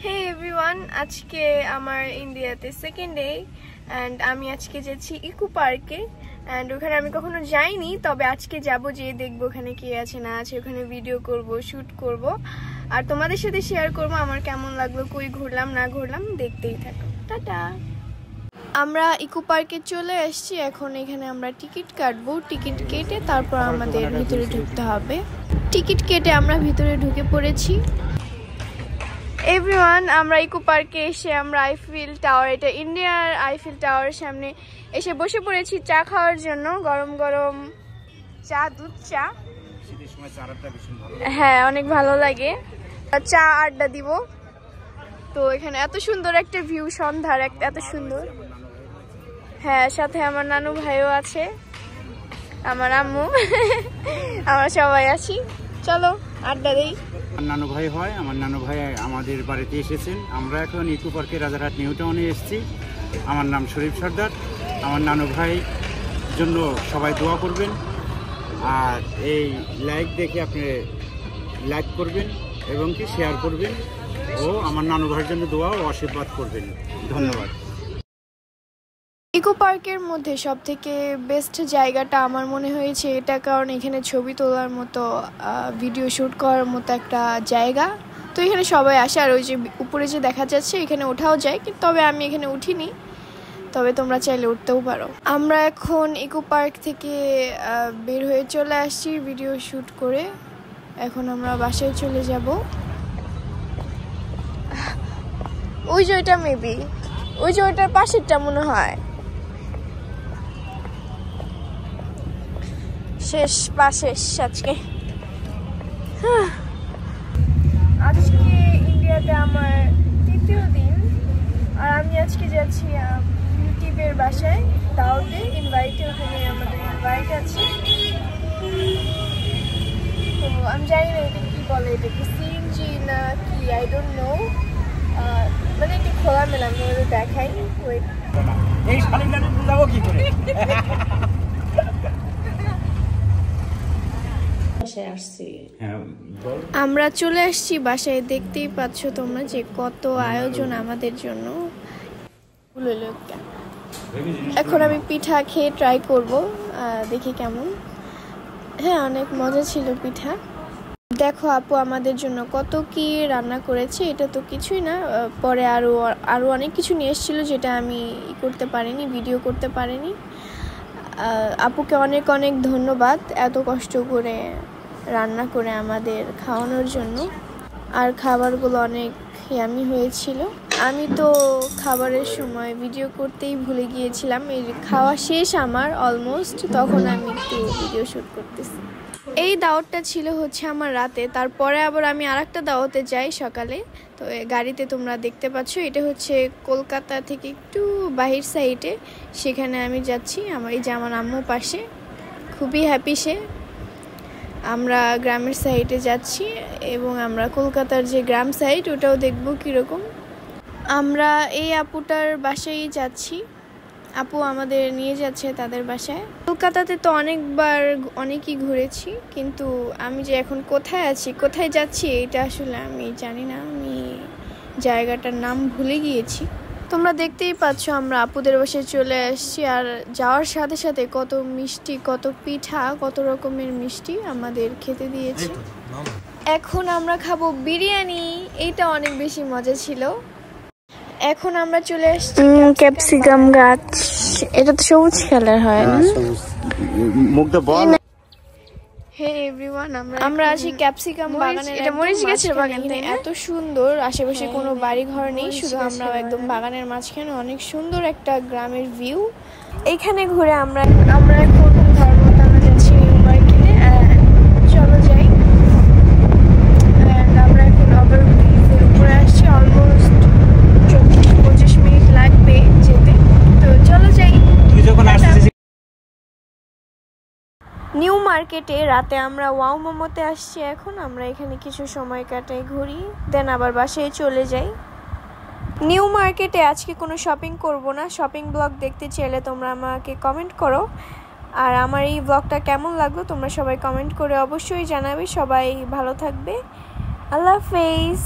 Hey everyone, আজকে আমার ইন্ডিয়াতে সেকেন্ড ডে এন্ড আমি আজকে যাচ্ছি ইকো পার্কে এন্ড ওখানে আমি কখনো যাইনি, তবে আজকে যাব, যে দেখবো ওখানে কি আছে না আছে, ওখানে ভিডিও করব, শুট করব আর তোমাদের সাথে শেয়ার করব আমার কেমন লাগলো, কই ঘুরলাম না ঘুরলাম, দেখতেই থাকো। টাটা। আমরা ইকো পার্কে চলে আসছি, এখন এখানে আমরা টিকিট কাটবো, টিকিট কেটে তারপর আমাদের ভিতরে ঢুকতে হবে। টিকিট কেটে আমরা ভিতরে ঢুকে পড়েছি। এভরিওয়ান, আমরা ইকো পার্কে এসে আমরা আইফেল টাওয়ার, এটা ইন্ডিয়ার আইফেল টাওয়ারের সামনে এসে বসে পড়েছি চা খাওয়ার জন্য। গরম গরম চা, দুধ চা। হ্যাঁ, অনেক ভালো লাগে। চা আড্ডা দিব। তো এখানে এত সুন্দর একটা ভিউ, সন্ধ্যার এত সুন্দর। হ্যাঁ, সাথে আমার নানু ভাইও আছে, আমার আম্মু, আমরা সবাই আছি। চলো আড্ডা দেই। আমার নানু ভাই হয়, আমার নানু ভাই আমাদের বাড়িতে এসেছেন। আমরা এখন ইকো পার্কে রাজারহাট নিউ টাউনে এসেছি। আমার নাম শরীফ সর্দার। আমার নানু ভাই জন্য সবাই দোয়া করবেন, আর এই লাইক দেখে আপনি লাইক করবেন এবং কি শেয়ার করবেন, ও আমার নানু ভাইয়ের জন্য দোয়া ও আশীর্বাদ করবেন। ধন্যবাদ। ইকো পার্কের মধ্যে সব থেকে বেস্ট জায়গাটা আমার মনে হয়েছে এটা, কারণ এখানে ছবি তোলার মতো, ভিডিও শ্যুট করার মতো একটা জায়গা। তো এখানে সবাই আসে, আর ওই যে উপরে যে দেখা যাচ্ছে এখানে ওঠাও যায়, তবে আমি এখানে উঠিনি, তবে তোমরা চাইলে উঠতেও পারো। আমরা এখন ইকো পার্ক থেকে বের হয়ে চলে আসছি ভিডিও শ্যুট করে। এখন আমরা বাসায় চলে যাব। ওই যে ওইটা মেবি, ওই যে ওইটার পাশেরটা মনে হয়। শেষ আজকে ইন্ডিয়াতে আমার তৃতীয় দিন, আর আমি আজকে যাচ্ছি ইউটিউবের বাসায় দাওয়াতে, ইনভাইটে, ওখানে আমাদের ইনভাইট আছে। তো আমি জানি না এটা কি বলে, এটা কি সিএনজি না কি, আই ডোন্ট নো। মানে একটু খোলামেলা, আমি ওদের দেখাই। আমরা চলে আসছি বাসায়। দেখতেই পাচ্ছ তোমরা যে কত আয়োজন আমাদের জন্য। এখন আমি পিঠা খেয়ে ট্রাই করব, দেখি কেমন। হ্যাঁ, অনেক মজা ছিল পিঠা। দেখো আপু আমাদের জন্য কত কি রান্না করেছে। এটা তো কিছুই না, পরে আরো অনেক কিছু নিয়ে এসেছিল, যেটা আমি করতে পারিনি, ভিডিও করতে পারিনি। আপুকে অনেক অনেক ধন্যবাদ এত কষ্ট করে রান্না করে আমাদের খাওয়ানোর জন্য। আর খাবারগুলো অনেক ইয়ামি হয়েছিল। আমি তো খাবারের সময় ভিডিও করতেই ভুলে গিয়েছিলাম। এই খাওয়া শেষ আমার অলমোস্ট, তখন আমি একটু ভিডিও শ্যুট করতেছি। এই দাওয়াতটা ছিল হচ্ছে আমার রাতে, তারপরে আবার আমি আরেকটা দাওয়াতে যাই সকালে। তো গাড়িতে তোমরা দেখতে পাচ্ছ, এটা হচ্ছে কলকাতা থেকে একটু বাহির সাইডে, সেখানে আমি যাচ্ছি। এই যে আমার আম্মু পাশে, খুবই হ্যাপি সে। আমরা গ্রামের সাইডে যাচ্ছি এবং আমরা কলকাতার যে গ্রাম সাইড ওটাও দেখব কীরকম। আমরা এই আপুটার বাসায় যাচ্ছি, আপু আমাদের নিয়ে যাচ্ছে তাদের বাসায়। কলকাতাতে তো অনেকই ঘুরেছি, কিন্তু আমি যে এখন কোথায় আছি, কোথায় যাচ্ছি, এটা আসলে আমি জানি না। আমি জায়গাটার নাম ভুলে গিয়েছি। তোমরা দেখতেই পাচ্ছ আমরা আপুদের বাসায় চলে আসছি, আর যাওয়ার সাথে সাথে কত মিষ্টি, কত পিঠা, কত রকমের মিষ্টি আমাদের খেতে দিয়েছে। এখন আমরা খাবো বিরিয়ানি, এইটা অনেক বেশি মজা ছিল। এখন আমরা চলে আসছি ক্যাপসিকাম গাছ। এটা তো সবুজ কালার হয় না? হে এভরিওয়ান, আমরা আছি ক্যাপসিকাম বাগানে। এটা মরিচ গাছের বাগান। এত সুন্দর, আশেপাশে কোনো বাড়ি ঘর নেই, শুধু আমরা একদম বাগানের মাঝখানে। অনেক সুন্দর একটা গ্রামের ভিউ। এইখানে ঘুরে আমরা এখন ধর্মতলা যাচ্ছি নিউ মার্কেটে। চলো যাই। আমরা এখন ওভারব্রিজের উপরে আসছি। অলমোস্ট 24-25 মিনিট লাগবে যেতে, তো চলো যাই। নিউ মার্কেটে রাতে আমরা ওয়াও মোমোতে আসছি। এখন আমরা এখানে কিছু সময় কাটাই, ঘুরি, দেন আবার বাসায় চলে যাই। নিউ মার্কেটে আজকে কোনো শপিং করব না। শপিং ব্লগ দেখতে চাইলে তোমরা আমাকে কমেন্ট করো, আর আমার এই ব্লগটা কেমন লাগলো তোমরা সবাই কমেন্ট করে অবশ্যই জানাবে। সবাই ভালো থাকবে। আল্লাহ হাফেজ।